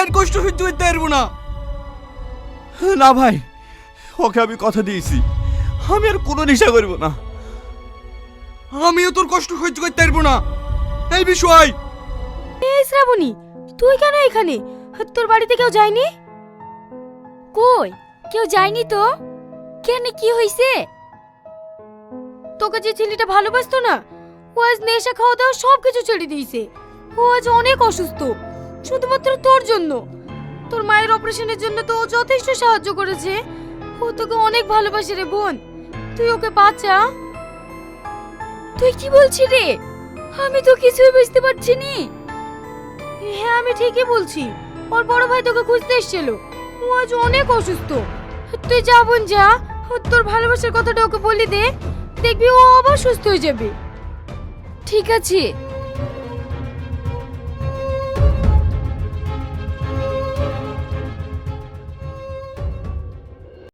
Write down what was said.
আর কষ্ট সহ্য করতে পারবো না। না ভাই, ওকে আমি কথা দিয়েছি আমি আর কোনো নেশা করব না। আমিও তোর কষ্ট সহ্য করতে পারবো না। এই বিষয় এই শ্রাবণী, তুই কেন এখানে? তোর বাড়িতে কেউ যায়নি? কই, কেউ যায়নি তো? কেন, কি হইছে? তোকে যে ছেলেটা ভালোবাসতো না, ও আজ নেশা খাওয়া দাওয়া সব কিছু ছেড়ে দিয়েছে। ও আজ অনেক অসুস্থ, শুধুমাত্র তোর জন্য। তোর মায়ের অপারেশনের জন্য তো ও যথেষ্ট সাহায্য করেছে। ও তোকে অনেক ভালোবাসে রে বোন, তুই ওকে বাঁচা। তুই কি বলছিস রে? আমি তো কিছুই বুঝতে পারছি নি। হ্যাঁ, আমি ঠিকই বলছি। ওর বড় ভাই তোকে খুঁজতে এসেছিল। ও আজ অনেক অসুস্থ। তুই যা বোন যা, তোর ভালোবাসার কথাটা ওকে বলে দে, দেখবি ও আবার সুস্থ হয়ে যাবে। ঠিক আছে।